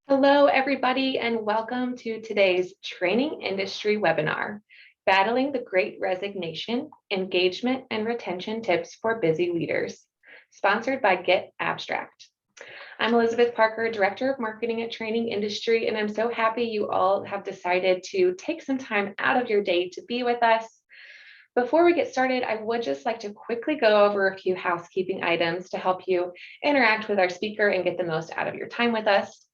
Hello, everybody, and welcome to today's training industry webinar, Battling the Great Resignation, Engagement and Retention Tips for Busy Leaders, sponsored by getAbstract. I'm Elizabeth Parker, Director of Marketing at Training Industry, and I'm so happy you all have decided to take some time out of your day to be with us. Before we get started, I would just like to quickly go over a few housekeeping items to help you interact with our speaker and get the most out of your time with us.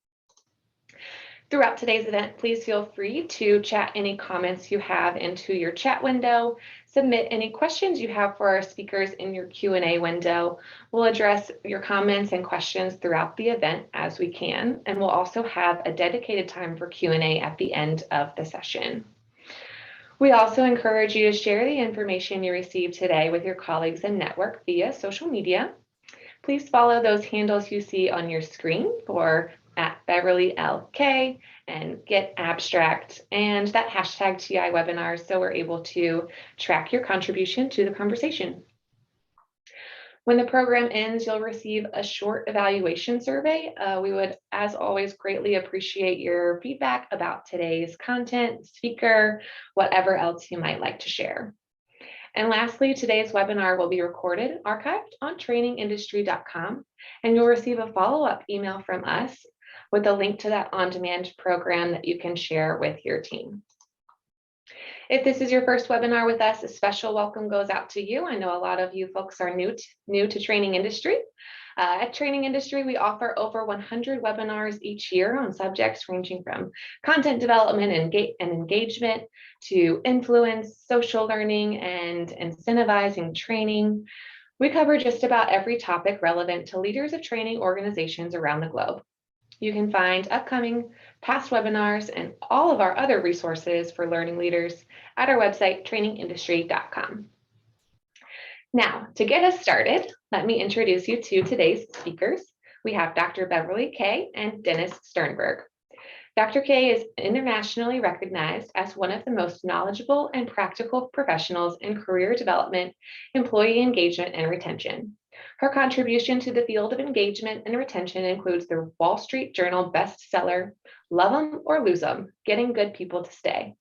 Throughout today's event, please feel free to chat any comments you have into your chat window, submit any questions you have for our speakers in your Q&A window. We'll address your comments and questions throughout the event as we can, and we'll also have a dedicated time for Q&A at the end of the session. We also encourage you to share the information you received today with your colleagues and network via social media. Please follow those handles you see on your screen for @BeverlyLK and getAbstract and that hashtag TI webinar so we're able to track your contribution to the conversation. When the program ends, you'll receive a short evaluation survey. We would, as always, greatly appreciate your feedback about today's content, speaker, whatever else you might like to share. And lastly, today's webinar will be recorded, archived on trainingindustry.com, and you'll receive a follow-up email from us with a link to that on-demand program that you can share with your team. If this is your first webinar with us, a special welcome goes out to you. I know a lot of you folks are new to Training Industry. At Training Industry, we offer over 100 webinars each year on subjects ranging from content development and engagement to influence, social learning, and incentivizing training. We cover just about every topic relevant to leaders of training organizations around the globe. You can find upcoming past webinars and all of our other resources for learning leaders at our website, trainingindustry.com. Now, to get us started, let me introduce you to today's speakers. We have Dr. Beverly Kay and Dennis Sternberg. Dr. Kay is internationally recognized as one of the most knowledgeable and practical professionals in career development, employee engagement, and retention. Her contribution to the field of engagement and retention includes the Wall Street Journal bestseller, Love 'Em or Lose 'Em, Getting Good People to Stay.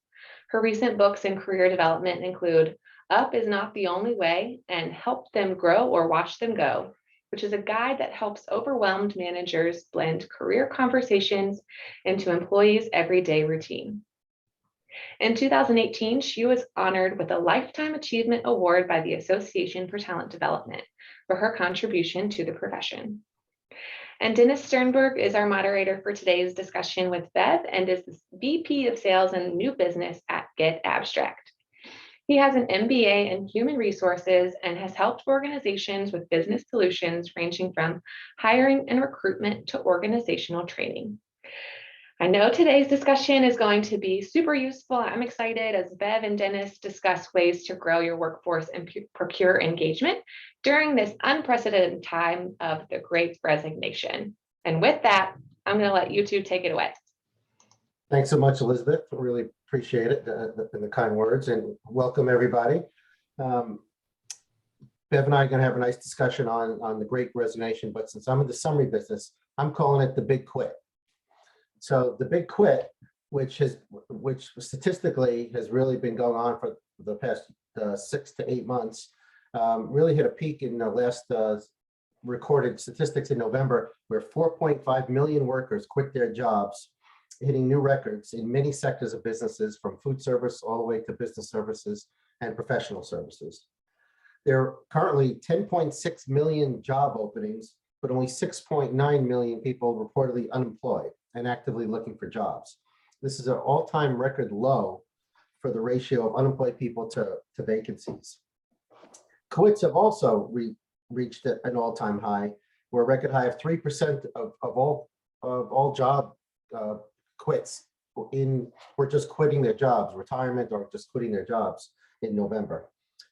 Her recent books in career development include Up is Not the Only Way and Help Them Grow or Watch Them Go, which is a guide that helps overwhelmed managers blend career conversations into employees' everyday routine. In 2018, she was honored with a Lifetime Achievement Award by the Association for Talent Development for her contribution to the profession. And Dennis Sternberg is our moderator for today's discussion with Bev and is the VP of Sales and New Business at getAbstract. He has an MBA in Human Resources and has helped organizations with business solutions ranging from hiring and recruitment to organizational training. I know today's discussion is going to be super useful. I'm excited as Bev and Dennis discuss ways to grow your workforce and procure engagement during this unprecedented time of the Great Resignation. And with that, I'm going to let you two take it away. Thanks so much, Elizabeth. Really appreciate it and the kind words, and welcome everybody. Bev and I are going to have a nice discussion on the Great Resignation, but since I'm in the summary business, I'm calling it the Big Quit. So the Big Quit, which statistically has really been going on for the past 6 to 8 months, really hit a peak in the last recorded statistics in November, where 4.5 million workers quit their jobs, hitting new records in many sectors of businesses, from food service all the way to business services and professional services. There are currently 10.6 million job openings, but only 6.9 million people reportedly unemployed and actively looking for jobs. This is an all-time record low for the ratio of unemployed people to vacancies. Quits have also reached an all-time high, where a record high of 3% of all job quits were just quitting their jobs, retirement, or just quitting their jobs in November.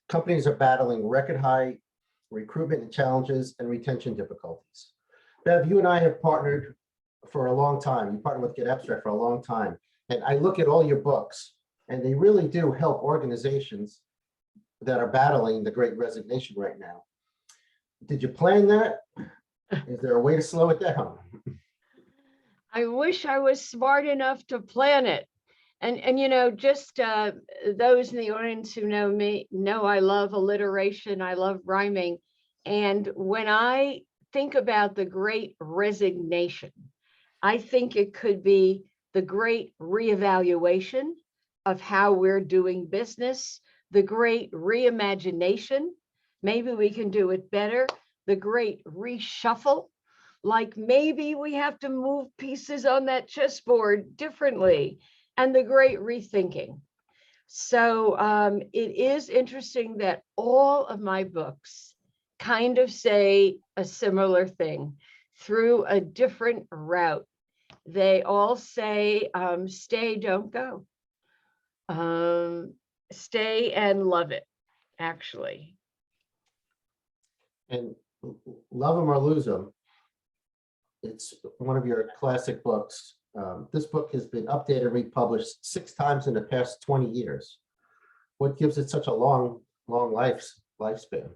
Companies are battling record high recruitment challenges and retention difficulties. Bev, you and I have partnered for a long time. You partnered with getAbstract for a long time. And I look at all your books, and they really do help organizations that are battling the Great Resignation right now. Did you plan that? Is there a way to slow it down? I wish I was smart enough to plan it. And just those in the audience who know me know I love alliteration, I love rhyming. And when I think about the great resignation, I think it could be the great reevaluation of how we're doing business, the great reimagination. Maybe we can do it better. The great reshuffle, like maybe we have to move pieces on that chessboard differently, and the great rethinking. So it is interesting that all of my books kind of say a similar thing through a different route. They all say, stay, don't go. Stay and love it, actually. And love them or lose them, it's one of your classic books. This book has been updated and republished 6 times in the past 20 years. What gives it such a long lifespan?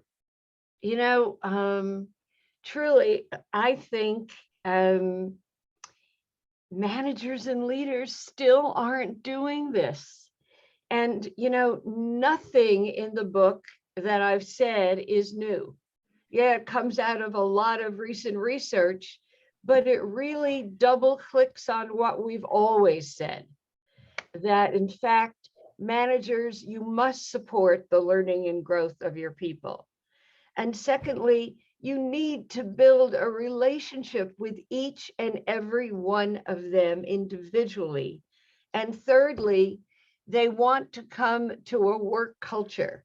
Truly, I think managers and leaders still aren't doing this. And, nothing in the book that I've said is new. Yeah, it comes out of a lot of recent research, but it really double clicks on what we've always said, that in fact, managers, you must support the learning and growth of your people. And secondly, you need to build a relationship with each and every one of them individually. And thirdly, they want to come to a work culture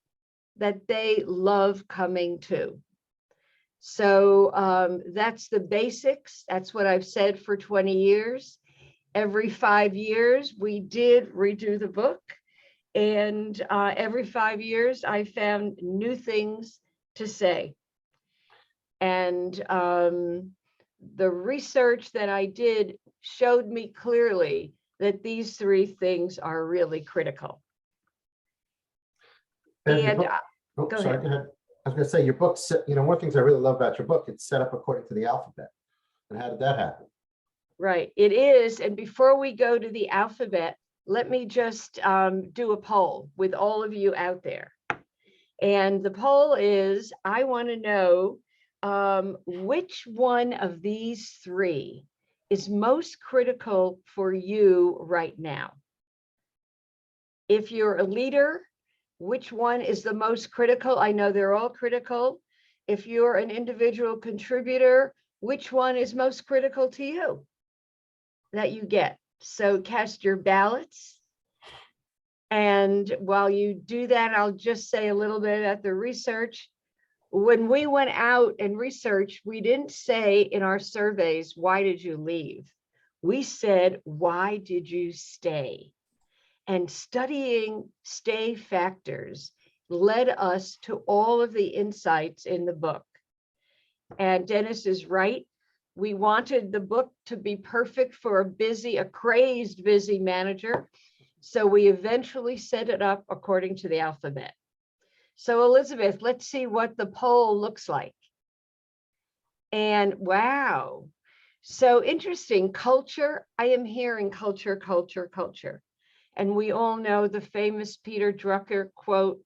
that they love coming to. So that's the basics. That's what I've said for 20 years. Every 5 years, we did redo the book. And every 5 years, I found new things to say. And the research that I did showed me clearly that these 3 things are really critical. And go ahead. I was going to say your book, one of the things I really love about your book, it's set up according to the alphabet. And how did that happen? Right, it is. And before we go to the alphabet, let me just do a poll with all of you out there. And the poll is, I want to know which one of these 3 is most critical for you right now. If you're a leader, which one is the most critical? I know they're all critical. If you're an individual contributor, which one is most critical to you that you get? So cast your ballots. And while you do that, I'll just say a little bit about the research. When we went out and researched, we didn't say in our surveys, why did you leave? We said, why did you stay? And studying stay factors led us to all of the insights in the book. And Dennis is right. We wanted the book to be perfect for a crazed busy manager. So we eventually set it up according to the alphabet. So Elizabeth, let's see what the poll looks like. And wow, so interesting. Culture, I am hearing culture, culture, culture. And we all know the famous Peter Drucker quote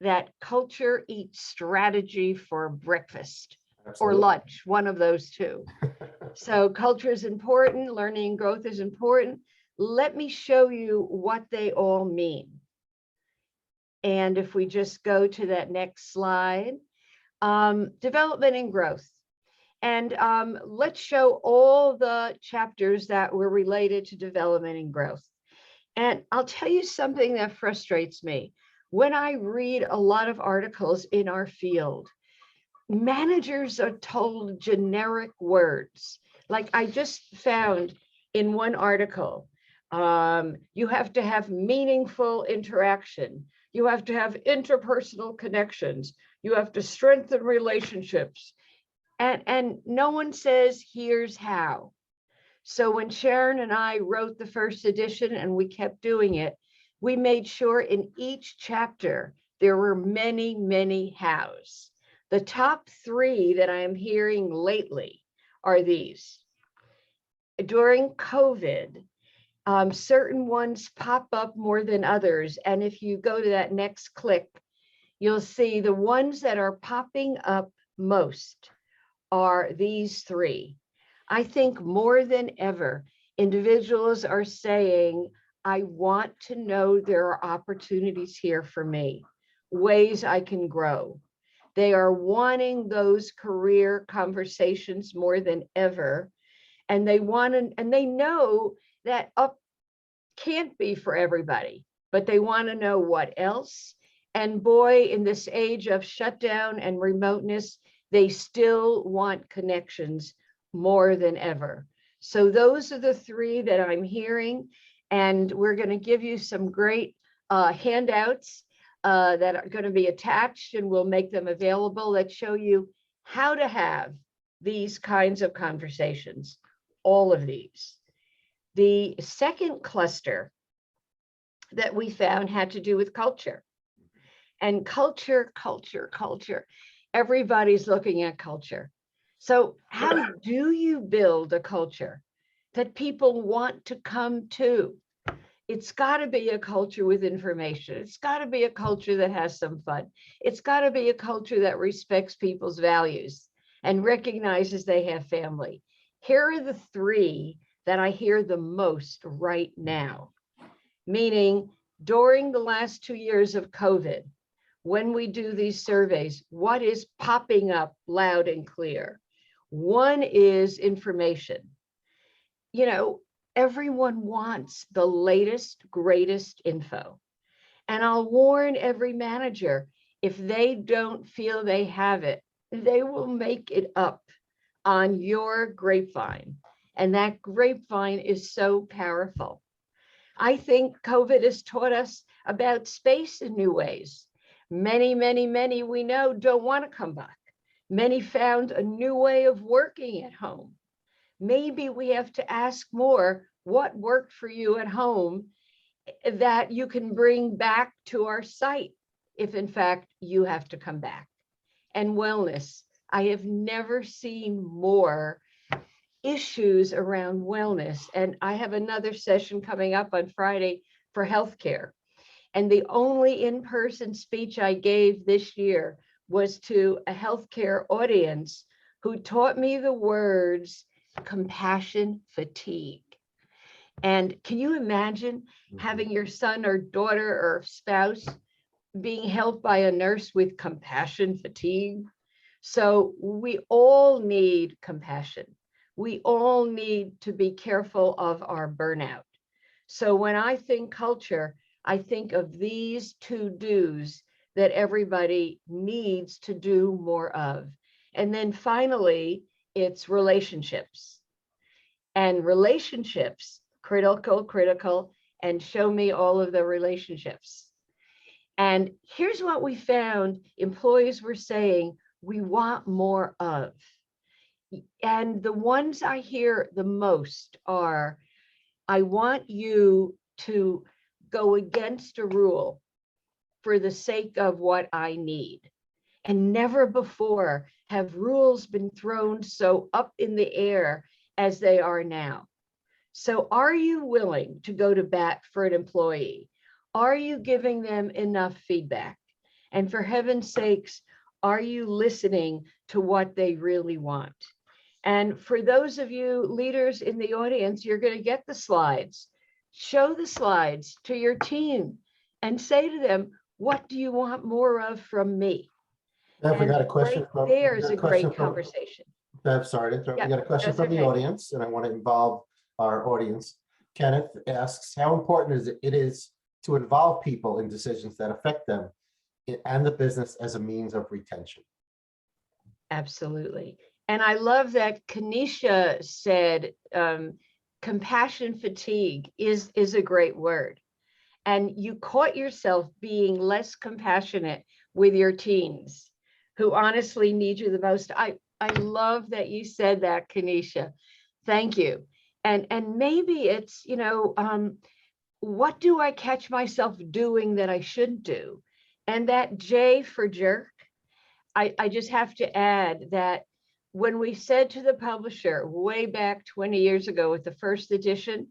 that culture eats strategy for breakfast. Absolutely. Or lunch, one of those 2. So culture is important, learning and growth is important. Let me show you what they all mean. And if we just go to that next slide, development and growth. And let's show all the chapters that were related to development and growth. And I'll tell you something that frustrates me. When I read a lot of articles in our field, managers are told generic words. Like I just found in one article, you have to have meaningful interaction. You have to have interpersonal connections. You have to strengthen relationships. And no one says, here's how. So when Sharon and I wrote the first edition and we kept doing it, we made sure in each chapter, there were many, many hows. The top 3 that I am hearing lately are these. during COVID, certain ones pop up more than others. And if you go to that next click, you'll see the ones that are popping up most are these three. I think more than ever, individuals are saying, I want to know there are opportunities here for me, ways I can grow. They are wanting those career conversations more than ever. And they want to, and they know that up can't be for everybody, but they want to know what else. And boy, in this age of shutdown and remoteness, they still want connections more than ever. So those are the three that I'm hearing. And we're going to give you some great handouts that are going to be attached, and we'll make them available that show you how to have these kinds of conversations, all of these. The second cluster that we found had to do with culture. And culture. Everybody's looking at culture. So how do you build a culture that people want to come to? It's got to be a culture with information. It's got to be a culture that has some fun. It's got to be a culture that respects people's values and recognizes they have family. Here are the three that I hear the most right now, meaning during the last 2 years of COVID, when we do these surveys, what is popping up loud and clear? One is information. You know, everyone wants the latest, greatest info. And I'll warn every manager, if they don't feel they have it, they will make it up on your grapevine. And that grapevine is so powerful. I think COVID has taught us about space in new ways. Many we know don't want to come back. Many found a new way of working at home. Maybe we have to ask more, what worked for you at home that you can bring back to our site if in fact you have to come back. And wellness. I have never seen more issues around wellness. And I have another session coming up on Friday for healthcare. And the only in-person speech I gave this year was to a healthcare audience who taught me the words compassion fatigue. And can you imagine having your son or daughter or spouse being helped by a nurse with compassion fatigue? So we all need compassion. We all need to be careful of our burnout. So when I think culture, I think of these two do's that everybody needs to do more of. And then finally, it's relationships. And relationships, critical, and show me all of the relationships. And here's what we found employees were saying we want more of. And the ones I hear the most are, I want you to go against a rule for the sake of what I need. And never before have rules been thrown so up in the air as they are now. So are you willing to go to bat for an employee? Are you giving them enough feedback? And for heaven's sakes, are you listening to what they really want? And for those of you leaders in the audience, you're going to get the slides. Show the slides to your team and say to them, what do you want more of from me? Bev, we got a question from. There's a great conversation. Bev, sorry to interrupt. We got a question from the audience, and I want to involve our audience. Kenneth asks, how important it is to involve people in decisions that affect them and the business as a means of retention? Absolutely. And I love that Kanisha said, compassion fatigue is a great word. And you caught yourself being less compassionate with your teens who honestly need you the most. I love that you said that, Kanisha. Thank you. And maybe it's, you know, what do I catch myself doing that I shouldn't do? And that J for jerk, I just have to add that when we said to the publisher way back 20 years ago with the first edition,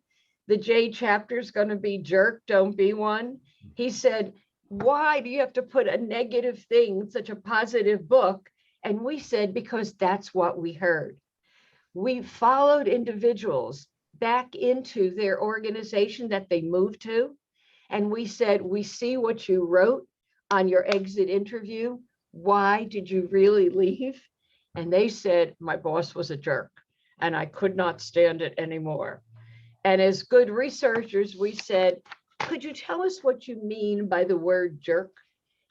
the J chapter is going to be jerk, don't be one. He said, why do you have to put a negative thing in such a positive book? And we said, because that's what we heard. We followed individuals back into their organization that they moved to. And we said, we see what you wrote on your exit interview. Why did you really leave? And they said, my boss was a jerk and I could not stand it anymore. And as good researchers, we said, could you tell us what you mean by the word jerk?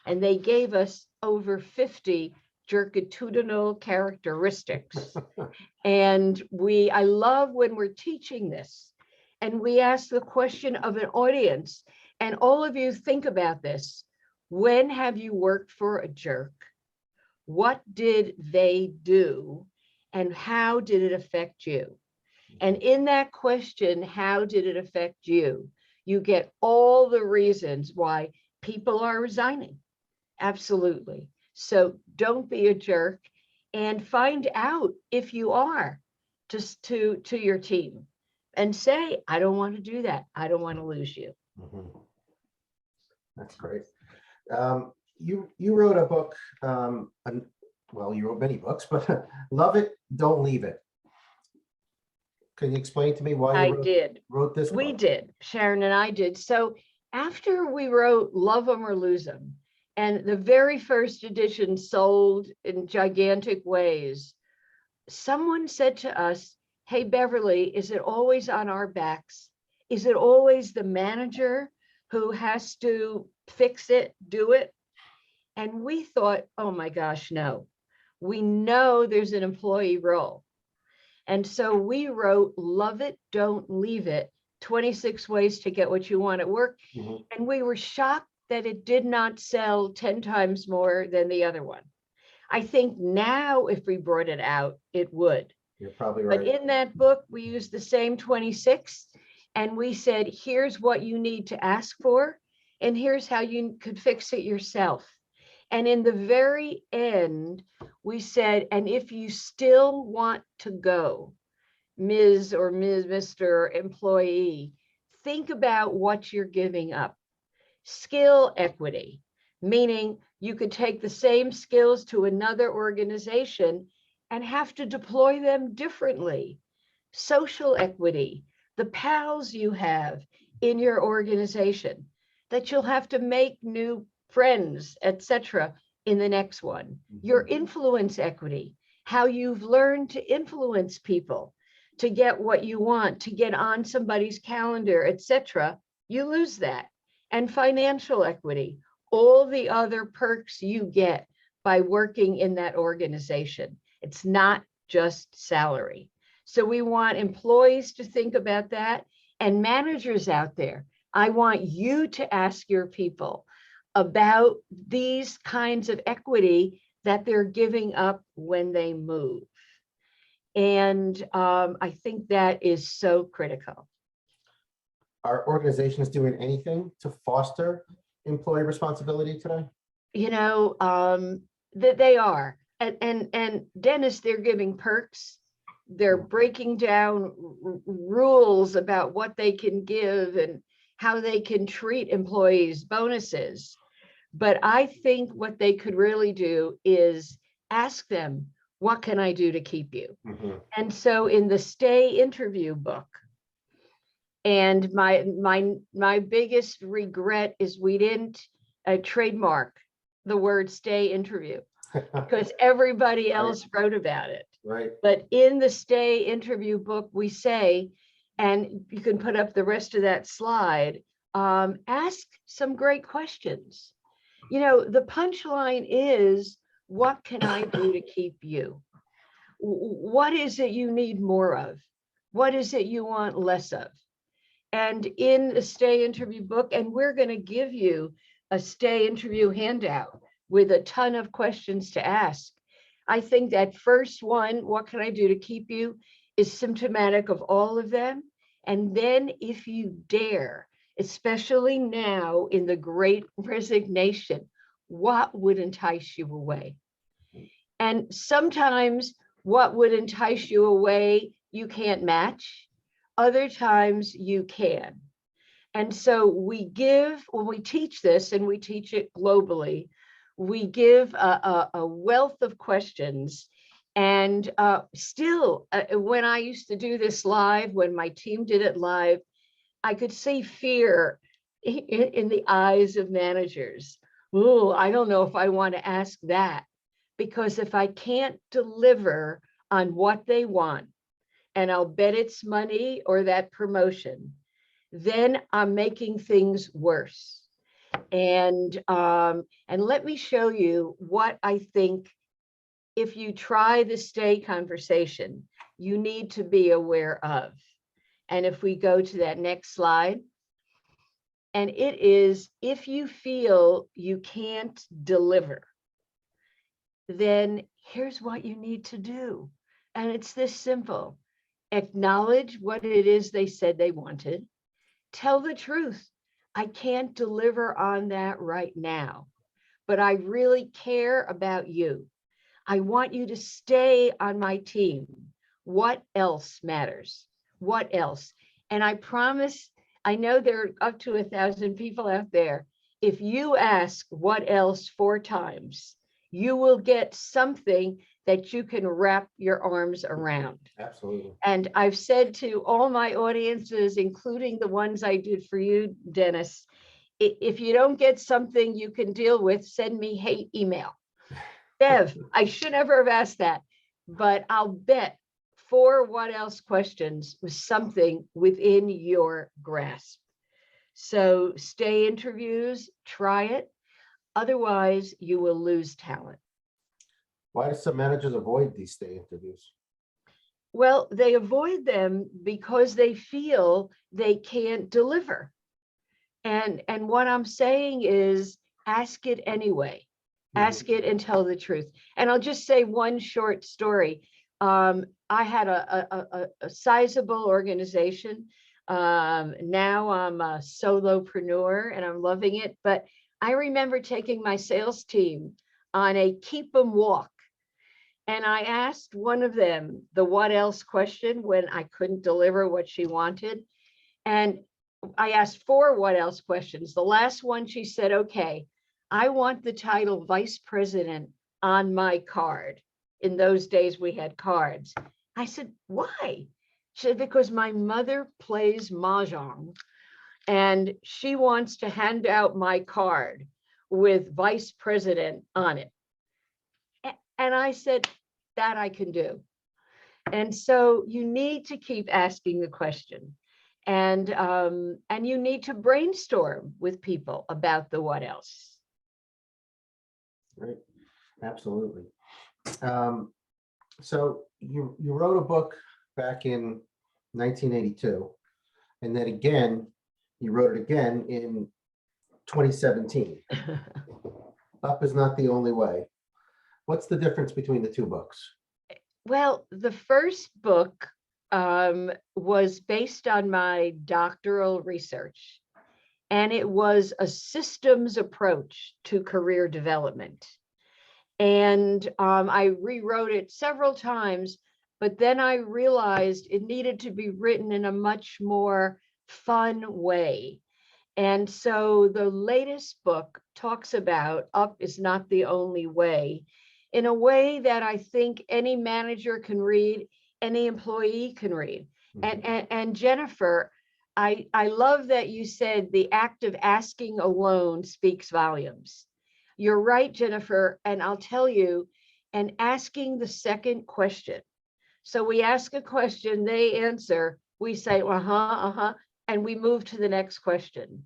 And they gave us over 50 jerkitudinal characteristics. And I love when we're teaching this and we ask the question of an audience, and all of you think about this. When have you worked for a jerk? What did they do? And how did it affect you? And in that question, how did it affect you? You get all the reasons why people are resigning. Absolutely. So don't be a jerk, and find out if you are just to your team and say, I don't want to do that. I don't want to lose you. Mhm. That's great. You wrote a book, well, you wrote many books, but Love It, Don't Leave It. Can you explain to me why you wrote this book? We did. Sharon and I did. So after we wrote Love 'Em or Lose 'Em, and the very first edition sold in gigantic ways, someone said to us, hey, Beverly, is it always on our backs? Is it always the manager who has to fix it, do it? And we thought, oh my gosh, no. We know there's an employee role. And so we wrote Love It, Don't Leave It, 26 ways to get what you want at work. Mhm. And we were shocked that it did not sell 10 times more than the other one. I think now if we brought it out, it would. You're probably right. But in that book, we used the same 26, and we said, here's what you need to ask for, and here's how you could fix it yourself. And in the very end, we said, and if you still want to go, Ms. or Mr. Employee, think about what you're giving up. Skill equity, meaning you could take the same skills to another organization and have to deploy them differently. Social equity, the pals you have in your organization, that you'll have to make new friends, etc., in the next one. Your influence equity, how you've learned to influence people to get what you want, to get on somebody's calendar, etc. You lose that. And financial equity, all the other perks you get by working in that organization. It's not just salary. So we want employees to think about that, and managers out there. I want you to ask your people about these kinds of equity that they're giving up when they move. And I think that is so critical. Are organizations doing anything to foster employee responsibility today? You know, that they are. And Dennis, they're giving perks. They're breaking down rules about what they can give and how they can treat employees, bonuses. But I think what they could really do is ask them, what can I do to keep you? Mm-hmm. And so in the Stay interview book, and my biggest regret is we didn't trademark the word Stay interview, because everybody else wrote about it. Right. But in the Stay interview book, we say, and you can put up the rest of that slide, ask some great questions. You know, the punchline is, what can I do to keep you? What is it you need more of? What is it you want less of? And in the Stay interview book, and we're going to give you a Stay interview handout with a ton of questions to ask. I think that first one, what can I do to keep you, is symptomatic of all of them. And then if you dare, especially now in the Great Resignation, what would entice you away? And sometimes What would entice you away, you can't match. Other times you can. And so we give, when we teach this, and we teach it globally, we give a wealth of questions. And still, when I used to do this live, when my team did it live, I could see fear in the eyes of managers. Oh, I don't know if I want to ask that, because if I can't deliver on what they want, and I'll bet it's money or that promotion, then I'm making things worse. And let me show you what I think, if you try the stay conversation, you need to be aware of. And if we go to that next slide, and it is, if you feel you can't deliver, then here's what you need to do. And it's this simple. Acknowledge what it is they said they wanted. Tell the truth. I can't deliver on that right now, but I really care about you. I want you to stay on my team. What else matters? What else? And I promise, I know there are up to 1,000 people out there. If you ask what else 4 times, you will get something that you can wrap your arms around. Absolutely. And I've said to all my audiences, including the ones I did for you, Dennis, if you don't get something you can deal with, send me hate email. Bev, I should never have asked that, but I'll bet 4 what else questions was something within your grasp. So stay interviews, try it. Otherwise, you will lose talent. Why do some managers avoid these stay interviews? Well, they avoid them because they feel they can't deliver. And what I'm saying is, ask it anyway. Ask it and tell the truth. And I'll just say one short story. I had a sizable organization. Now I'm a solopreneur and I'm loving it. But I remember taking my sales team on a keep 'em walk. And I asked one of them the what else question when I couldn't deliver what she wanted. And I asked 4 what else questions. The last one, she said, okay, I want the title vice president on my card. In those days, we had cards. I said, why? She said, because my mother plays mahjong and she wants to hand out my card with vice president on it. And I said, that I can do. And so you need to keep asking the question. And you need to brainstorm with people about the what else. Right, absolutely. So you wrote a book back in 1982, and then again, you wrote it again in 2017. Up is not the only way. What's the difference between the 2 books? Well, the first book was based on my doctoral research, and it was a systems approach to career development. And I rewrote it several times, but then I realized it needed to be written in a much more fun way. And so the latest book talks about Up is not the only way, in a way that I think any manager can read, any employee can read. And Jennifer, I love that you said the act of asking alone speaks volumes. You're right, Jennifer, and I'll tell you, and asking the second question. So we ask a question, they answer, we say, and we move to the next question.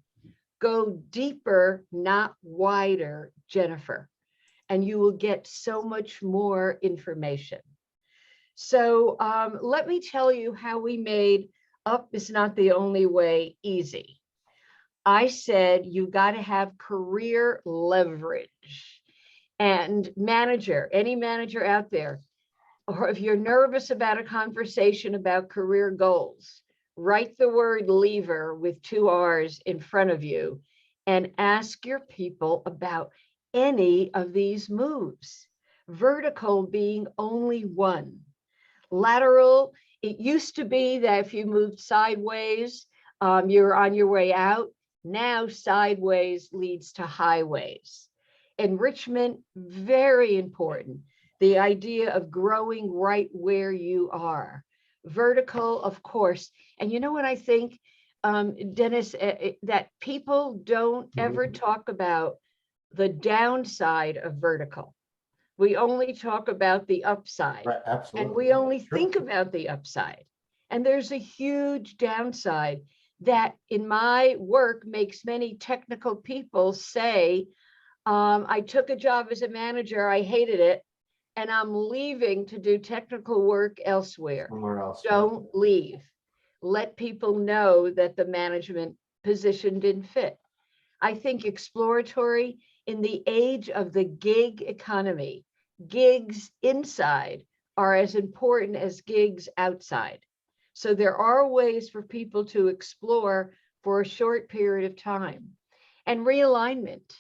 Go deeper, not wider, Jennifer, and you will get so much more information. So let me tell you how we made Up is not the only way easy. I said, you got to have career leverage. And manager, any manager out there, or if you're nervous about a conversation about career goals, write the word lever with 2 R's in front of you and ask your people about any of these moves, vertical being only one. Lateral, it used to be that if you moved sideways, you're on your way out. Now sideways leads to highways. Enrichment, very important. The idea of growing right where you are. Vertical, of course. And you know what I think, Dennis, that people don't ever talk about the downside of vertical. We only talk about the upside. Right, absolutely. And we only Sure. think about the upside. And there's a huge downside that in my work makes many technical people say, I took a job as a manager, I hated it, and I'm leaving to do technical work elsewhere. Somewhere else. Don't leave. Let people know that the management position didn't fit. I think exploratory, in the age of the gig economy, gigs inside are as important as gigs outside. So there are ways for people to explore for a short period of time. And realignment.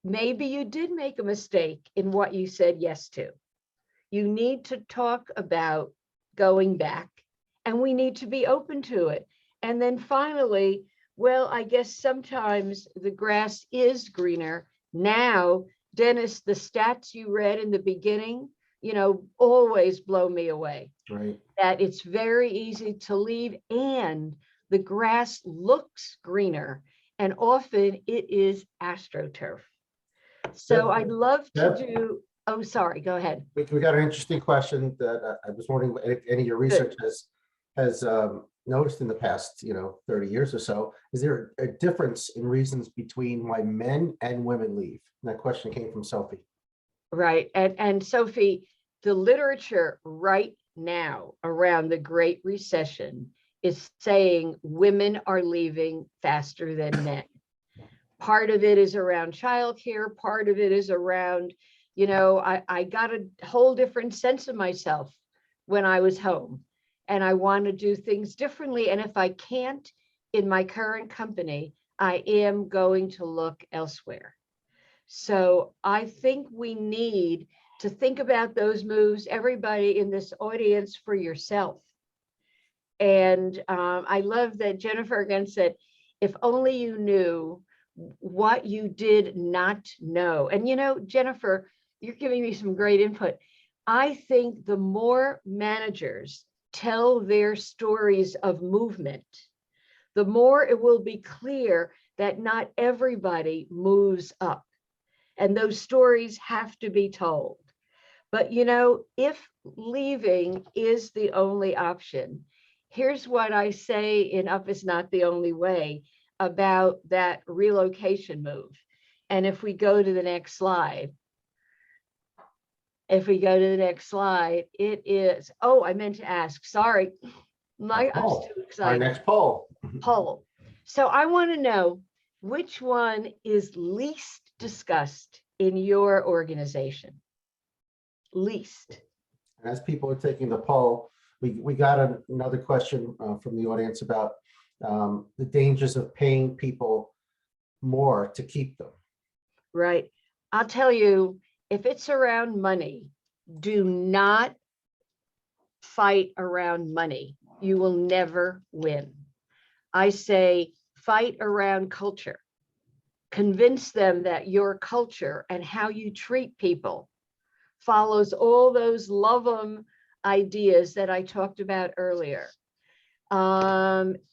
Maybe you did make a mistake in what you said yes to. You need to talk about going back, and we need to be open to it. And then finally, well, I guess sometimes the grass is greener. Now, Dennis, the stats you read in the beginning, always blow me away. Right. That it's very easy to leave and the grass looks greener, and often it is AstroTurf. So I'd love to do, oh, sorry, go ahead. We got an interesting question that I was wondering if any of your research has noticed in the past, 30 years or so. Is there a difference in reasons between why men and women leave? And that question came from Sophie. Right. And Sophie, the literature right now around the Great Recession is saying women are leaving faster than men. Part of it is around childcare. Part of it is around, I got a whole different sense of myself when I was home, and I want to do things differently. And if I can't in my current company, I am going to look elsewhere. So I think we need to think about those moves, everybody in this audience, for yourself. And I love that Jennifer again said, if only you knew what you did not know. And Jennifer, you're giving me some great input. I think the more managers tell their stories of movement, the more it will be clear that not everybody moves up. And those stories have to be told. But if leaving is the only option, here's what I say in Up Is Not the Only Way about that relocation move. And if we go to the next slide, it is, I meant to ask, sorry. I was too excited. Our next poll. Poll. So I want to know which one is least discussed in your organization. Least. And as people are taking the poll, we got another question from the audience about the dangers of paying people more to keep them. Right. I'll tell you, if it's around money, do not fight around money. You will never win. I say fight around culture. Convince them that your culture and how you treat people follows all those love them ideas that I talked about earlier.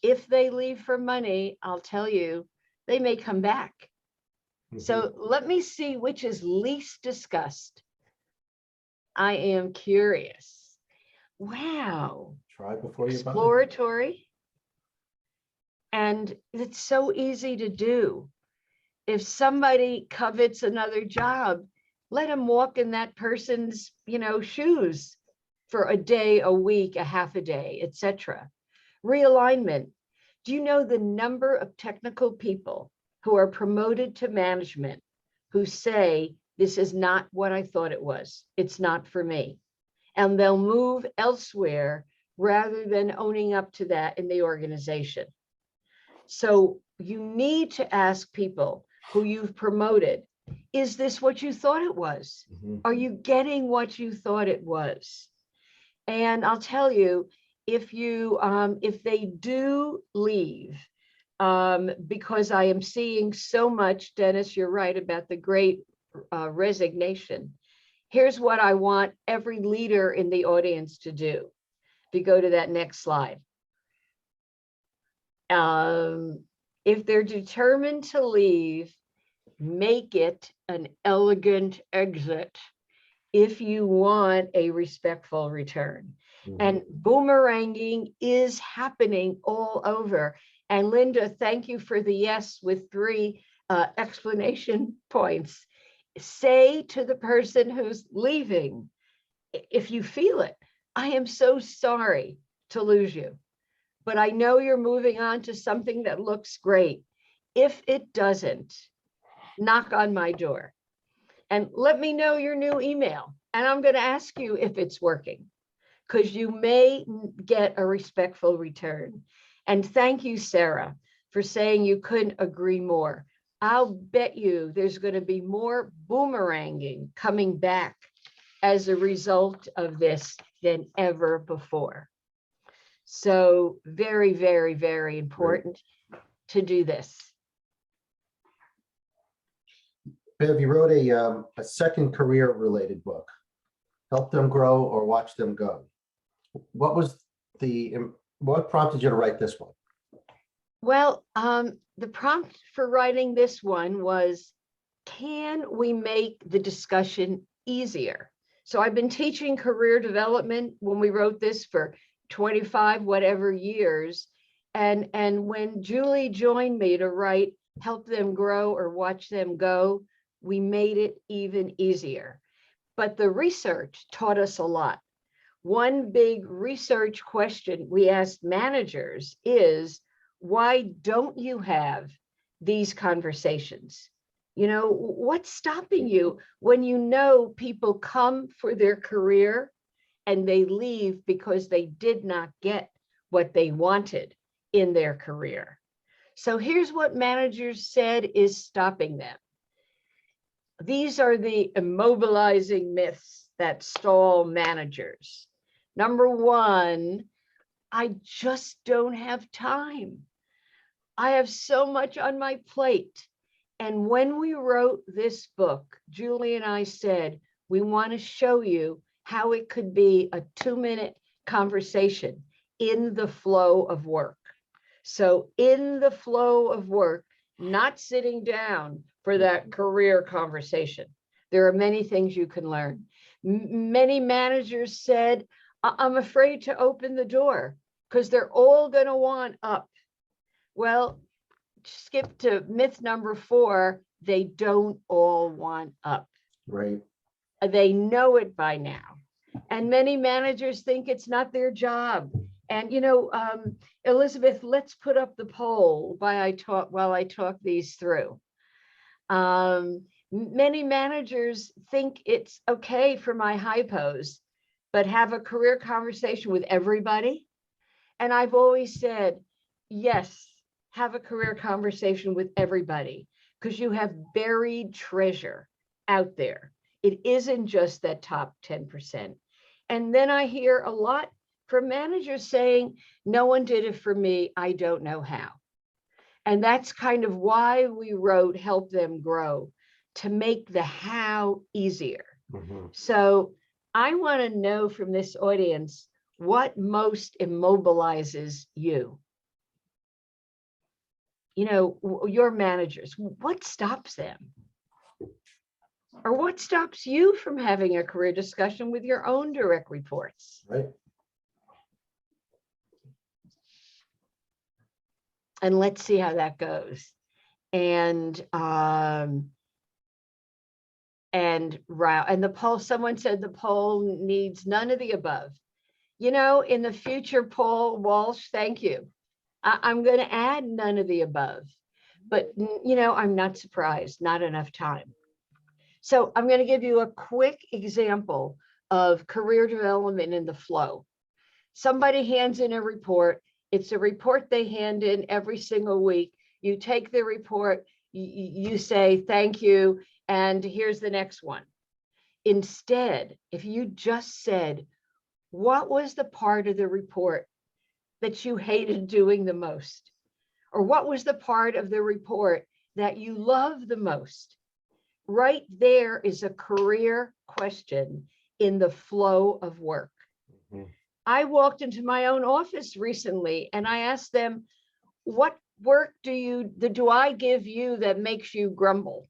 If they leave for money, I'll tell you, they may come back. So let me see which is least discussed. I am curious. Wow. Try before you buy. Exploratory. And it's so easy to do. If somebody covets another job, let them walk in that person's, shoes for a day, a week, a half a day, etc. Realignment. Do you know the number of technical people who are promoted to management who say, this is not what I thought it was. It's not for me. And they'll move elsewhere rather than owning up to that in the organization. So you need to ask people who you've promoted, is this what you thought it was? Are you getting what you thought it was? And I'll tell you, if they do leave, because I am seeing so much, Dennis, you're right about the great resignation. Here's what I want every leader in the audience to do. If you go to that next slide. If they're determined to leave, make it an elegant exit if you want a respectful return. And boomeranging is happening all over. And Linda, thank you for the yes with 3 explanation points. Say to the person who's leaving, if you feel it, I am so sorry to lose you, but I know you're moving on to something that looks great. If it doesn't, knock on my door and let me know your new email. And I'm going to ask you if it's working, because you may get a respectful return. And thank you, Sarah, for saying you couldn't agree more. I'll bet you there's going to be more boomeranging coming back as a result of this than ever before. So very, very, very important to do this. Bev, you wrote a second career related book, Help Them Grow or Watch Them Go. What prompted you to write this one? Well, the prompt for writing this one was, can we make the discussion easier? So I've been teaching career development when we wrote this for 25 whatever years. And when Julie joined me to write Help Them Grow or Watch Them Go, we made it even easier. But the research taught us a lot. One big research question we asked managers is, why don't you have these conversations? You know, what's stopping you when you know people come for their career and they leave because they did not get what they wanted in their career? So here's what managers said is stopping them. These are the immobilizing myths that stall managers. Number 1, I just don't have time. I have so much on my plate. And when we wrote this book, Julie and I said, we want to show you how it could be a 2-minute conversation in the flow of work. So in the flow of work, not sitting down for that career conversation. There are many things you can learn. Many managers said, I'm afraid to open the door because they're all going to want up. Well, skip to myth number 4. They don't all want up. Right. They know it by now. And many managers think it's not their job. And, you know, Elizabeth, let's put up the poll while I talk these through. Many managers think it's okay for my hypos, but have a career conversation with everybody. And I've always said, yes, have a career conversation with everybody, because you have buried treasure out there. It isn't just that top 10%. And then I hear a lot from managers saying, no one did it for me, I don't know how. And that's kind of why we wrote Help Them Grow, to make the how easier. So I want to know from this audience, what most immobilizes you? You know, your managers, what stops them? Or what stops you from having a career discussion with your own direct reports? Right. And let's see how that goes. And the poll, someone said the poll needs none of the above. You know, in the future poll, Walsh, thank you. I'm going to add none of the above, but you know, I'm not surprised, not enough time. So I'm going to give you a quick example of career development in the flow. Somebody hands in a report. It's a report they hand in every single week. You take the report, you say, thank you, and here's the next one. Instead, if you just said, what was the part of the report that you hated doing the most? Or what was the part of the report that you loved the most? Right there is a career question in the flow of work. Mhm. I walked into my own office recently and I asked them, what work do I give you that makes you grumble?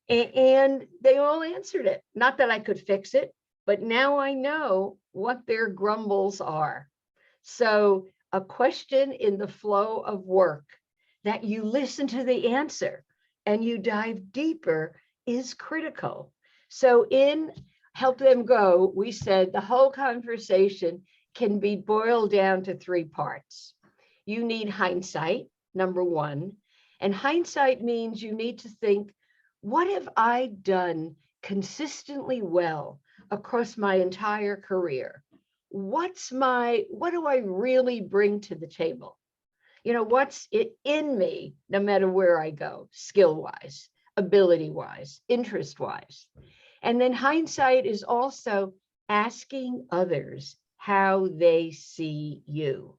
And they all answered it. Not that I could fix it, but now I know what their grumbles are. So a question in the flow of work that you listen to the answer and you dive deeper is critical. So in Help Them Go, we said the whole conversation can be boiled down to 3 parts. You need hindsight, number 1. And hindsight means you need to think, what have I done consistently well across my entire career? What do I really bring to the table? What's it in me, no matter where I go, skill-wise, ability-wise, interest-wise. And then hindsight is also asking others how they see you.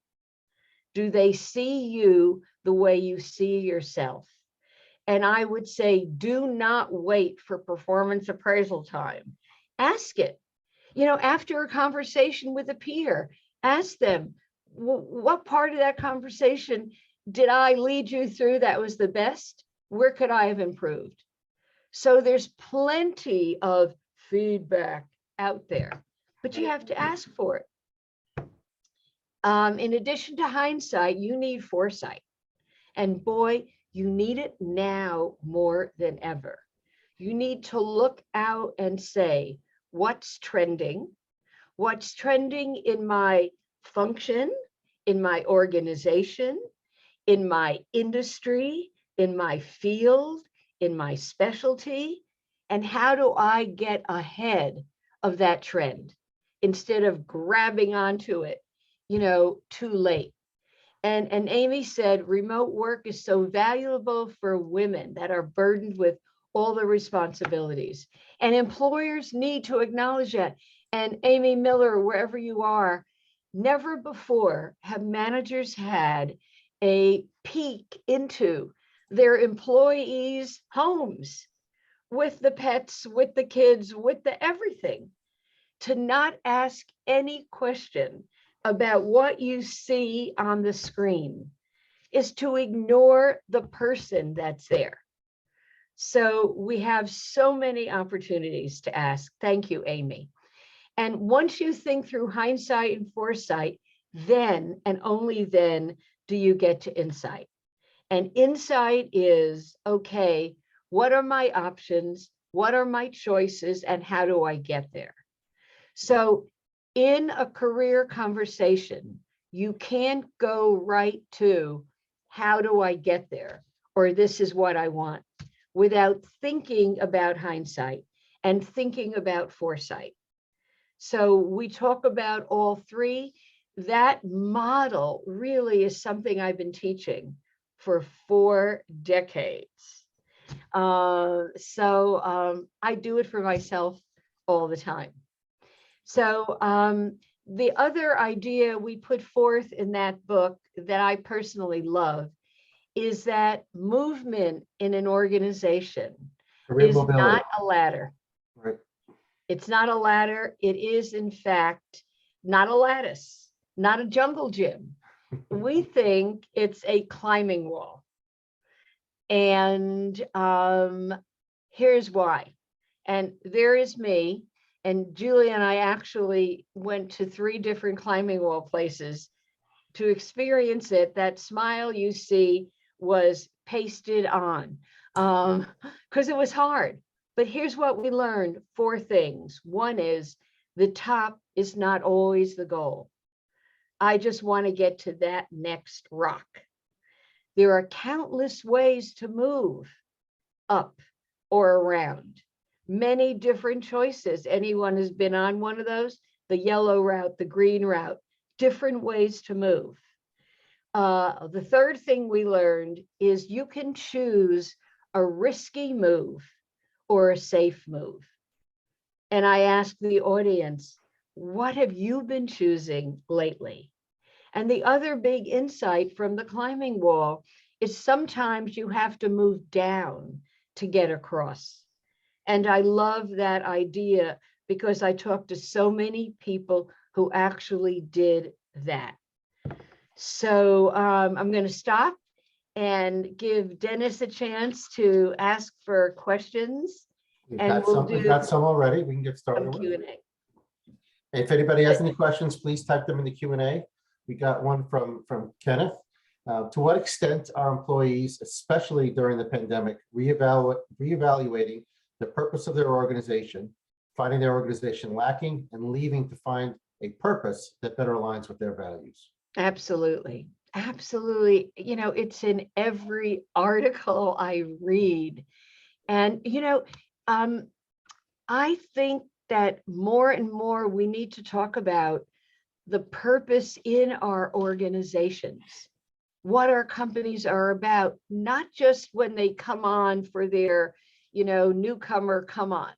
Do they see you the way you see yourself? And I would say, do not wait for performance appraisal time. Ask it. After a conversation with a peer, ask them, what part of that conversation did I lead you through that was the best? Where could I have improved? So there's plenty of feedback out there, but you have to ask for it. In addition to hindsight, you need foresight. And boy, you need it now more than ever. You need to look out and say, what's trending? What's trending in my function, in my organization, in my industry, in my field, in my specialty? And how do I get ahead of that trend instead of grabbing onto it, too late? And Amy said, remote work is so valuable for women that are burdened with all the responsibilities. And employers need to acknowledge that. And Amy Miller, wherever you are, never before have managers had a peek into their employees' homes with the pets, with the kids, with the everything. To not ask any question about what you see on the screen is to ignore the person that's there. So we have so many opportunities to ask. Thank you, Amy. And once you think through hindsight and foresight, then and only then do you get to insight. And insight is, okay, what are my options? What are my choices? And how do I get there? So in a career conversation, you can't go right to how do I get there? Or this is what I want, without thinking about hindsight and thinking about foresight. So we talk about all 3. That model really is something I've been teaching for 4 decades. I do it for myself all the time. So the other idea we put forth in that book that I personally love is that movement in an organization Career is mobility. not a ladder. Right. It's not a ladder. It is, in fact, not a lattice, not a jungle gym. We think it's a climbing wall. And here's why. And there is me. And Julie and I actually went to 3 different climbing wall places to experience it. That smile you see was pasted on because it was hard. But here's what we learned, 4 things. One is the top is not always the goal. I just want to get to that next rock. There are countless ways to move up or around. Many different choices. Anyone has been on one of those? The yellow route, the green route, different ways to move. The third thing we learned is you can choose a risky move or a safe move. And I asked the audience, what have you been choosing lately? And the other big insight from the climbing wall is sometimes you have to move down to get across. And I love that idea because I talked to so many people who actually did that. So I'm going to stop and give Dennis a chance to ask for questions. We've And got we'll some, we've do got some already. We can get some started with. Q&A. If anybody has any questions, please type them in the Q&A. We got one from Kenneth. To what extent are employees, especially during the pandemic, reevaluating the purpose of their organization, finding their organization lacking, and leaving to find a purpose that better aligns with their values? Absolutely. Absolutely. You know, it's in every article I read. And, you know, I think that more and more we need to talk about the purpose in our organizations, what our companies are about, not just when they come on for their, you know, newcomer come on.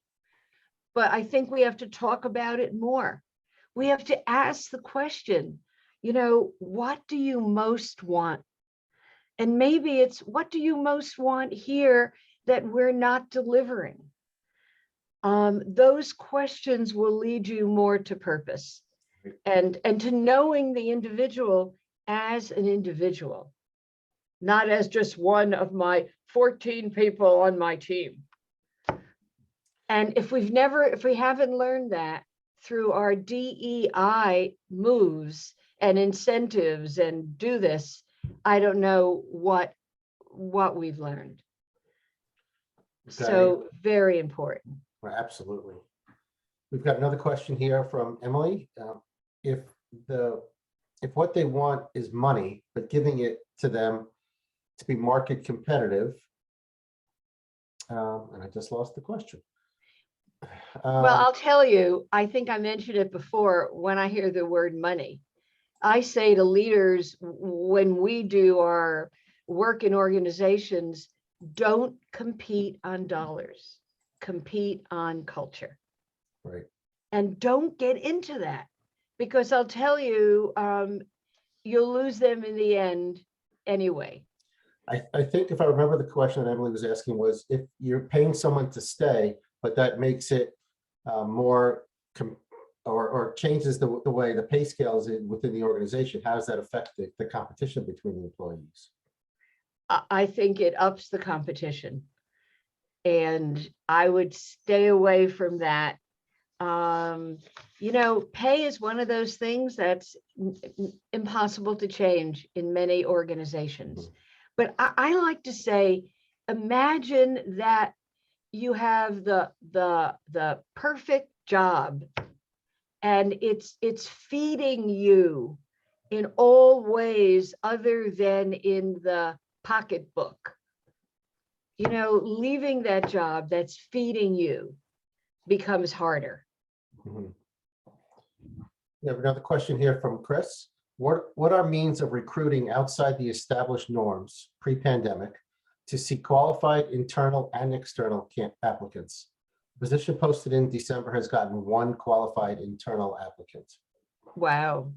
But I think we have to talk about it more. We have to ask the question, you know, what do you most want? And maybe it's what do you most want here that we're not delivering? Those questions will lead you more to purpose and to knowing the individual as an individual, not as just one of my 14 people on my team. And if we haven't learned that through our DEI moves and incentives and do this, I don't know what we've learned. So very important. Well, absolutely. We've got another question here from Emily. If what they want is money, but giving it to them to be market competitive, and I just lost the question. Well, I'll tell you, I think I mentioned it before, when I hear the word money, I say to leaders, when we do our work in organizations, don't compete on dollars, compete on culture. Right. And don't get into that, because I'll tell you, you'll lose them in the end anyway. I think if I remember the question that Emily was asking was if you're paying someone to stay, but that makes it more or changes the way the pay scale is within the organization, how does that affect the competition between the employees? I think it ups the competition, and I would stay away from that. You know, pay is one of those things that's impossible to change in many organizations. But I like to say, imagine that you have the perfect job, and it's feeding you in all ways other than in the pocketbook. You know, leaving that job that's feeding you becomes harder. Mm-hmm. We have another question here from Chris. What are means of recruiting outside the established norms pre-pandemic to seek qualified internal and external applicants? The position posted in December has gotten one qualified internal applicant. Wow.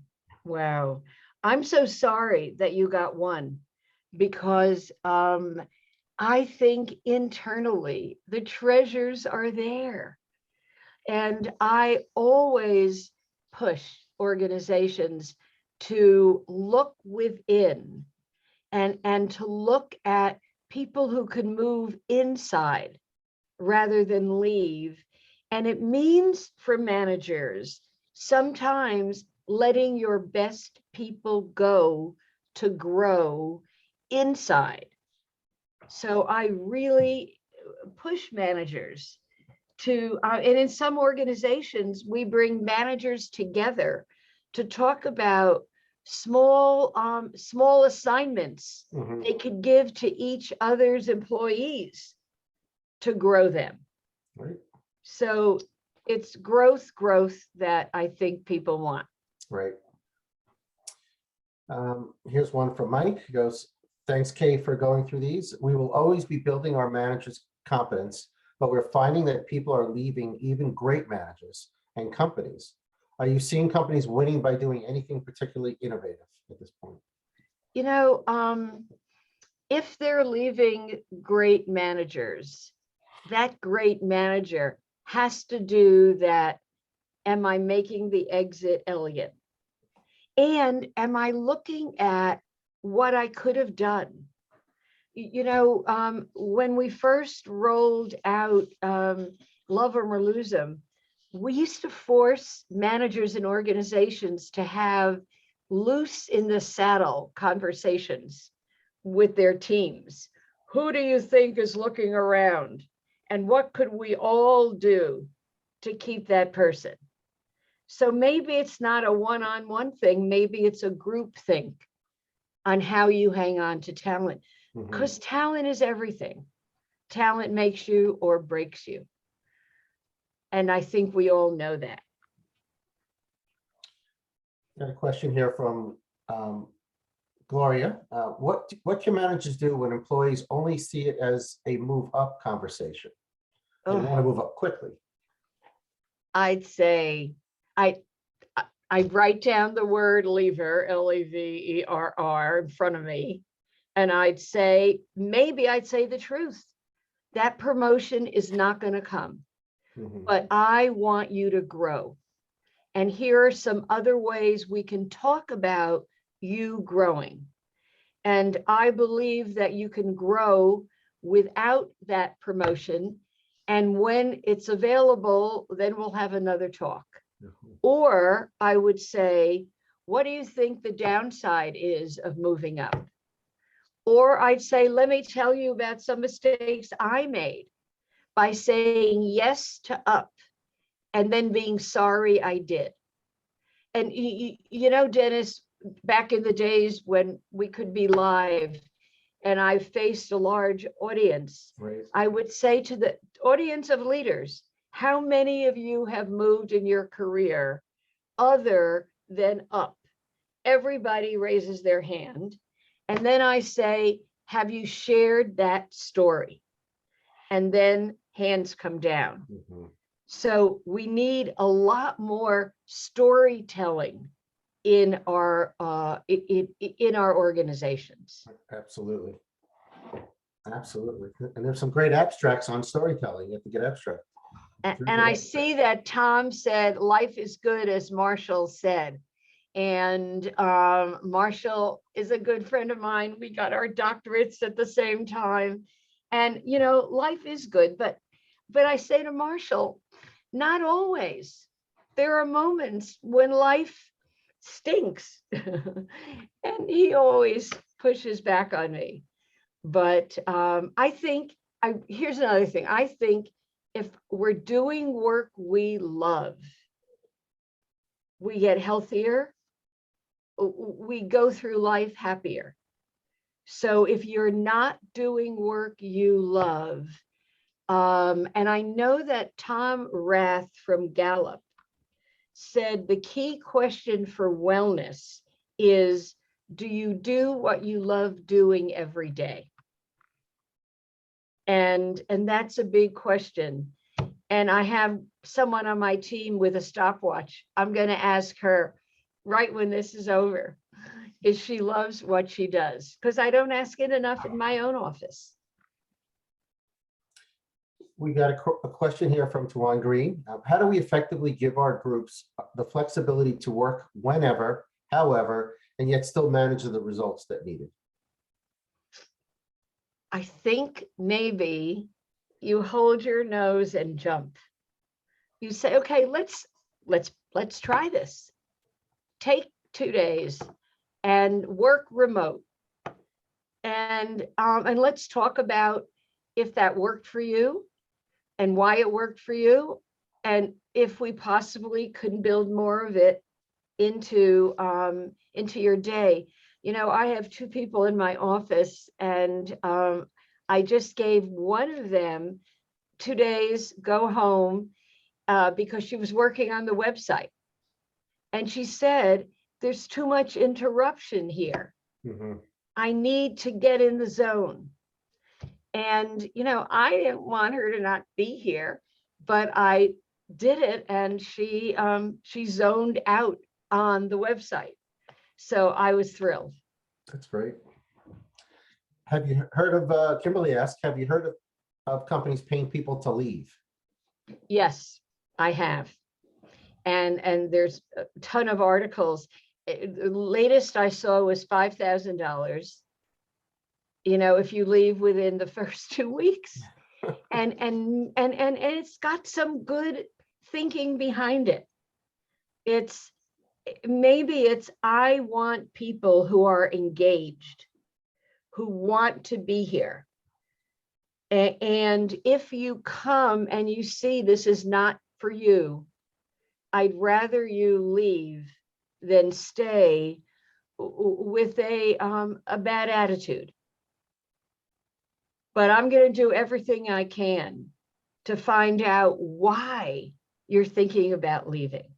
Wow. I'm so sorry that you got one, because I think internally the treasures are there. And I always push organizations to look within and to look at people who can move inside rather than leave. And it means for managers, sometimes letting your best people go to grow inside. So I really push managers to, and in some organizations, we bring managers together to talk about small assignments they could give to each other's employees to grow them. Right. So it's growth that I think people want. Right. Here's one from Mike. He goes, thanks, Kay, for going through these. We will always be building our managers' competence, but we're finding that people are leaving even great managers and companies. Are you seeing companies winning by doing anything particularly innovative at this point? You know, if they're leaving great managers, that great manager has to do that. Am I making the exit elegant? And am I looking at what I could have done? You know, when we first rolled out Love 'em or Lose 'em, we used to force managers and organizations to have loose in the saddle conversations with their teams. Who do you think is looking around? And what could we all do to keep that person? So maybe it's not a one-on-one thing, maybe it's a group thing on how you hang on to talent, because talent is everything. Talent makes you or breaks you. And I think we all know that. Got a question here from Gloria. What can managers do when employees only see it as a move up conversation and want to move up quickly? I'd say I write down the word lever, Leverr, in front of me, and I'd say the truth. That promotion is not going to come, but I want you to grow. And here are some other ways we can talk about you growing. And I believe that you can grow without that promotion. And when it's available, then we'll have another talk. Or I would say, what do you think the downside is of moving up? Or I'd say, let me tell you about some mistakes I made by saying yes to up and then being sorry I did. And you know, Dennis, back in the days when we could be live and I faced a large audience, Right. I would say to the audience of leaders, how many of you have moved in your career other than up? Everybody raises their hand. And then I say, have you shared that story? And then hands come down. So we need a lot more storytelling in our organizations. Absolutely. Absolutely. And there's some great abstracts on storytelling at the getAbstract. And I see that Tom said, life is good, as Marshall said. And Marshall is a good friend of mine. We got our doctorates at the same time. And, you know, life is good. But I say to Marshall, not always. There are moments when life stinks. And he always pushes back on me. But I think, here's another thing. I think if we're doing work we love, we get healthier, we go through life happier. So if you're not doing work you love, and I know that Tom Rath from Gallup said the key question for wellness is, do you do what you love doing every day? And that's a big question. And I have someone on my team with a stopwatch. I'm going to ask her right when this is over if she loves what she does, because I don't ask it enough in my own office. We got a question here from Tawan Green. How do we effectively give our groups the flexibility to work whenever, however, and yet still manage the results that needed? I think maybe you hold your nose and jump. You say, okay, let's try this. Take 2 days and work remote. And let's talk about if that worked for you and why it worked for you. And if we possibly could build more of it into your day. You know, I have 2 people in my office, and I just gave one of them 2 days, go home, because she was working on the website. And she said, there's too much interruption here. I need to get in the zone. And, you know, I didn't want her to not be here, but I did it, and she zoned out on the website. So I was thrilled. That's great. Have you heard of, Kimberly asked, have you heard of companies paying people to leave? Yes, I have. And there's a ton of articles. The latest I saw was $5,000, if you leave within the first 2 weeks. And it's got some good thinking behind it. Maybe I want people who are engaged, who want to be here. And if you come and you see this is not for you, I'd rather you leave than stay with a bad attitude. But I'm going to do everything I can to find out why you're thinking about leaving.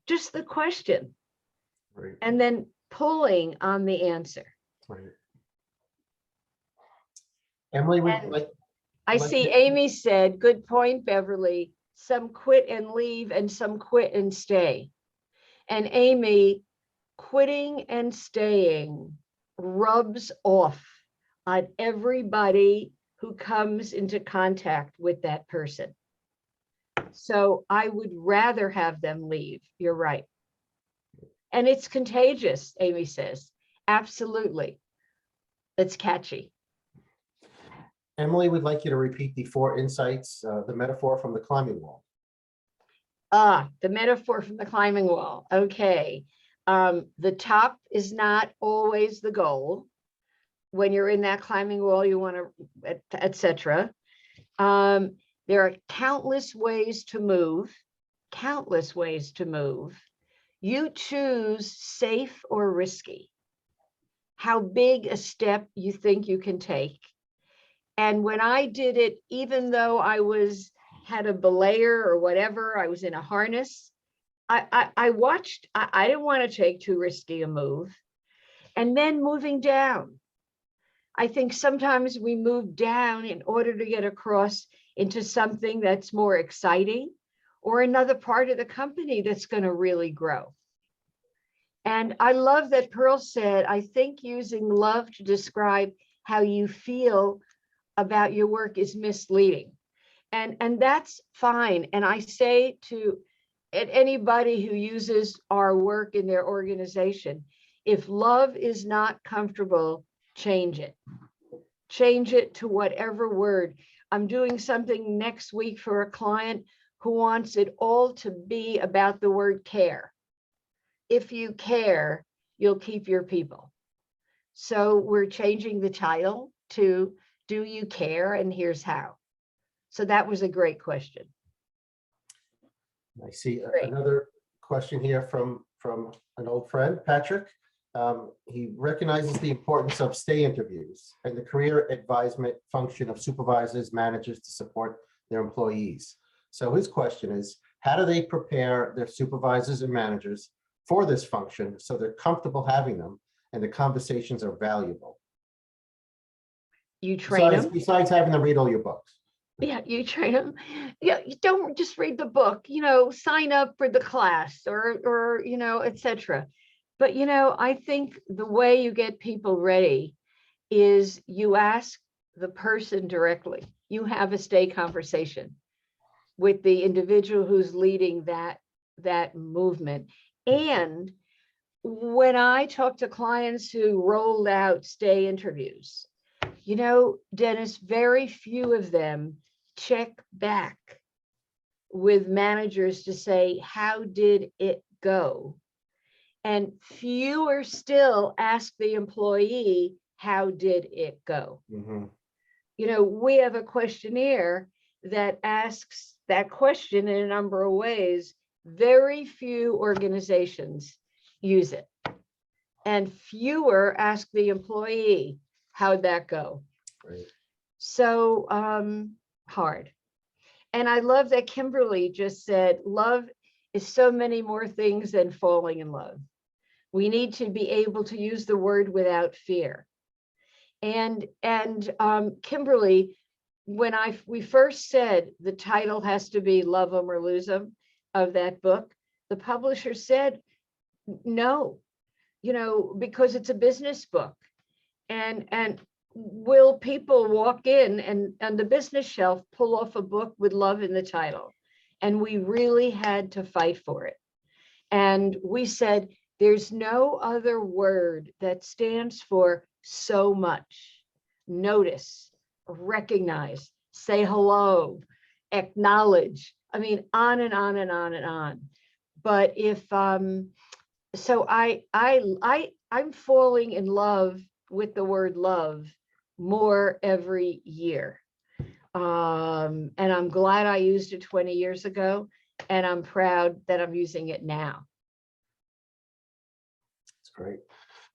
Just the question. Right. And then pulling on the answer. Right. Emily, I see Amy said, good point, Beverly. Some quit and leave and some quit and stay. And Amy, quitting and staying rubs off on everybody who comes into contact with that person. So I would rather have them leave. You're right. And it's contagious, Amy says. Absolutely. It's catchy. Emily would like you to repeat the 4 insights, the metaphor from the climbing wall. The metaphor from the climbing wall. Okay. The top is not always the goal. When you're in that climbing wall, you want to, etc. There are countless ways to move, countless ways to move. You choose safe or risky, how big a step you think you can take. And when I did it, even though I had a belayer or whatever, I was in a harness, I watched, I didn't want to take too risky a move. And then moving down. I think sometimes we move down in order to get across into something that's more exciting or another part of the company that's going to really grow. And I love that Pearl said, I think using love to describe how you feel about your work is misleading. And that's fine. And I say to anybody who uses our work in their organization, if love is not comfortable, change it. Change it to whatever word. I'm doing something next week for a client who wants it all to be about the word care. If you care, you'll keep your people. So we're changing the title to Do You Care? And here's how. So that was a great question. I see another question here from an old friend, Patrick. He recognizes the importance of stay interviews and the career advisement function of supervisors, managers to support their employees. So his question is, how do they prepare their supervisors and managers for this function so they're comfortable having them and the conversations are valuable? You train them. Besides having them read all your books. Yeah, you train them. Yeah, you don't just read the book, sign up for the class or etc. But, I think the way you get people ready is you ask the person directly. You have a stay conversation with the individual who's leading that movement. And when I talk to clients who rolled out stay interviews, Dennis, very few of them check back with managers to say, how did it go? And fewer still ask the employee, how did it go? Mm-hmm. We have a questionnaire that asks that question in a number of ways. Very few organizations use it. And fewer ask the employee, how'd that go? Right. So hard. And I love that Kimberly just said, love is so many more things than falling in love. We need to be able to use the word without fear. And Kimberly, when we first said the title has to be Love 'Em or Lose 'Em of that book, the publisher said no, because it's a business book. And will people walk in and on the business shelf pull off a book with love in the title? And we really had to fight for it. And we said, there's no other word that stands for so much. Notice, recognize, say hello, acknowledge. I mean, on and on and on and on. But if so I'm falling in love with the word love more every year. And I'm glad I used it 20 years ago, and I'm proud that I'm using it now. That's great.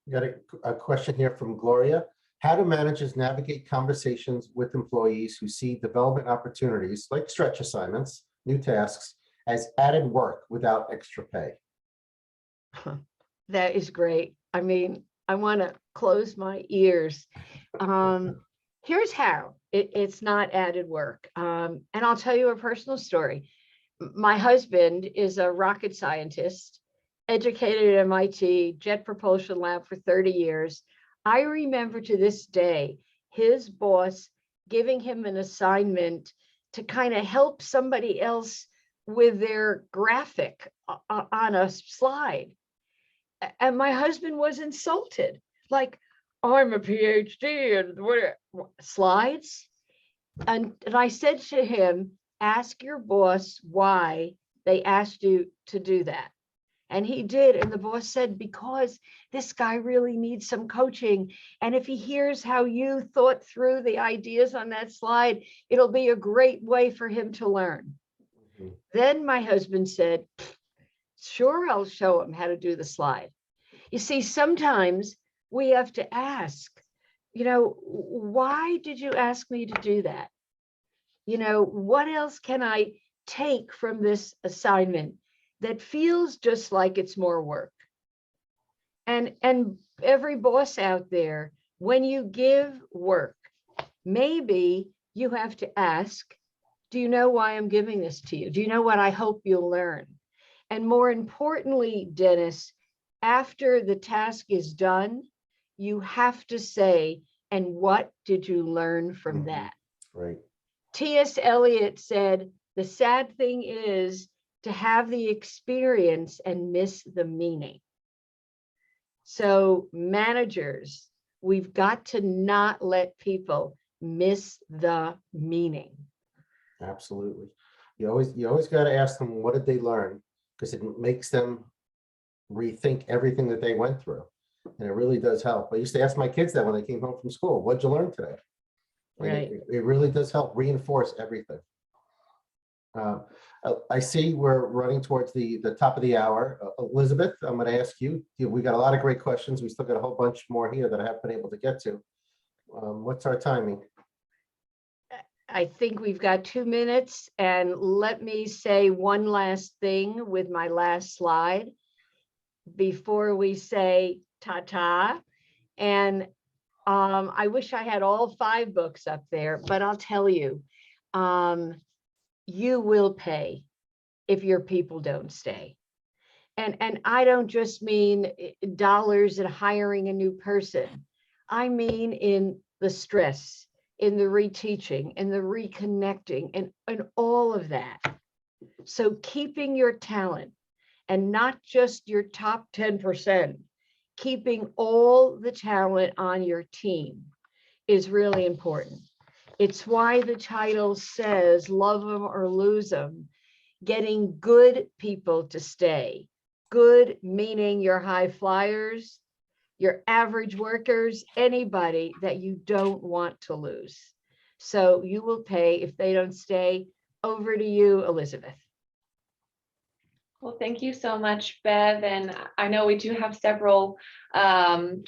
We got a question here from Gloria. How do managers navigate conversations with employees who see development opportunities like stretch assignments, new tasks, as added work without extra pay? That is great. I mean, I want to close my ears. Here's how it's not added work. And I'll tell you a personal story. My husband is a rocket scientist, educated at MIT, Jet Propulsion Lab for 30 years. I remember to this day, his boss giving him an assignment to kind of help somebody else with their graphic on a slide. And my husband was insulted, like, I'm a PhD and what slides. And I said to him, ask your boss why they asked you to do that. And he did. And the boss said, because this guy really needs some coaching. And if he hears how you thought through the ideas on that slide, it'll be a great way for him to learn. Mm-hmm. Then my husband said, sure, I'll show him how to do the slide. You see, sometimes we have to ask, why did you ask me to do that? What else can I take from this assignment that feels just like it's more work? And every boss out there, when you give work, maybe you have to ask, do you know why I'm giving this to you? Do you know what I hope you'll learn? And more importantly, Dennis, after the task is done, you have to say, and what did you learn from that? Right. T.S. Eliot said, the sad thing is to have the experience and miss the meaning. So managers, we've got to not let people miss the meaning. Absolutely. You always got to ask them, what did they learn? Because it makes them rethink everything that they went through. And it really does help. I used to ask my kids that when they came home from school, what'd you learn today? Right. It really does help reinforce everything. I see we're running towards the top of the hour. Elizabeth, I'm going to ask you, we got a lot of great questions. We still got a whole bunch more here that I haven't been able to get to. What's our timing? I think we've got 2 minutes, and let me say one last thing with my last slide before we say ta-ta. And I wish I had all 5 books up there, but I'll tell you, you will pay if your people don't stay. And I don't just mean dollars and hiring a new person. I mean in the stress, in the reteaching, in the reconnecting, and all of that. So keeping your talent, and not just your top 10%, keeping all the talent on your team is really important. It's why the title says, love them or lose them, getting good people to stay. Good meaning your high flyers, your average workers, anybody that you don't want to lose. So you will pay if they don't stay. Over to you, Elizabeth. Well, thank you so much, Bev. And I know we do have several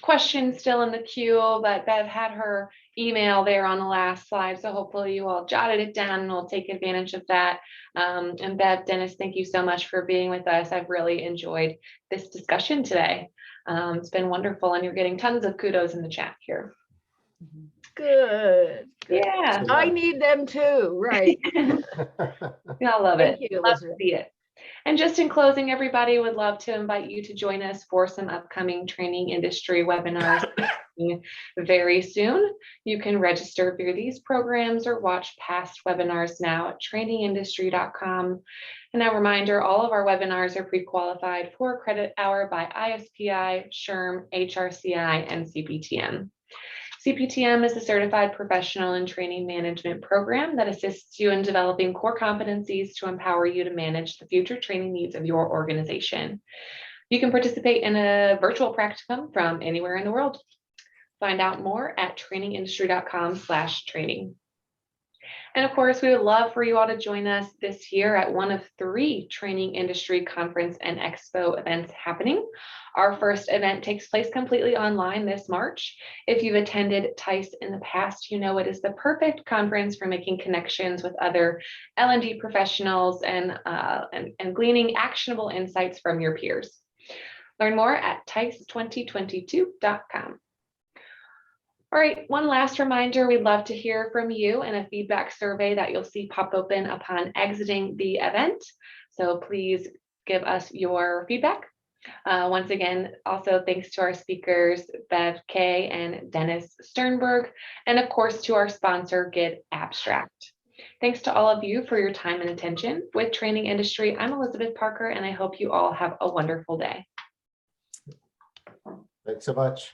questions still in the queue, but Bev had her email there on the last slide. So hopefully you all jotted it down and we'll take advantage of that. And Bev, Dennis, thank you so much for being with us. I've really enjoyed this discussion today. It's been wonderful, and you're getting tons of kudos in the chat here. Good. Good. Yeah. I need them too, right? I love Thank it. you, Love to Elizabeth. see it. And just in closing, everybody, would love to invite you to join us for some upcoming training industry webinars very soon. You can register for these programs or watch past webinars now at trainingindustry.com. And a reminder, all of our webinars are pre-qualified for credit hour by ISPI, SHRM, HRCI, and CPTM. CPTM is a certified professional and training management program that assists you in developing core competencies to empower you to manage the future training needs of your organization. You can participate in a virtual practicum from anywhere in the world. Find out more at trainingindustry.com/training. And of course, we would love for you all to join us this year at one of 3 training industry conference and expo events happening. Our first event takes place completely online this March. If you've attended TICE in the past, you know it is the perfect conference for making connections with other L&D professionals and gleaning actionable insights from your peers. Learn more at TICE2022.com. All right, one last reminder, we'd love to hear from you in a feedback survey that you'll see pop open upon exiting the event. So please give us your feedback. Once again, also thanks to our speakers, Bev Kay and Dennis Sternberg, and of course to our sponsor, getAbstract. Thanks to all of you for your time and attention. With Training Industry, I'm Elizabeth Parker, and I hope you all have a wonderful day. Thanks so much.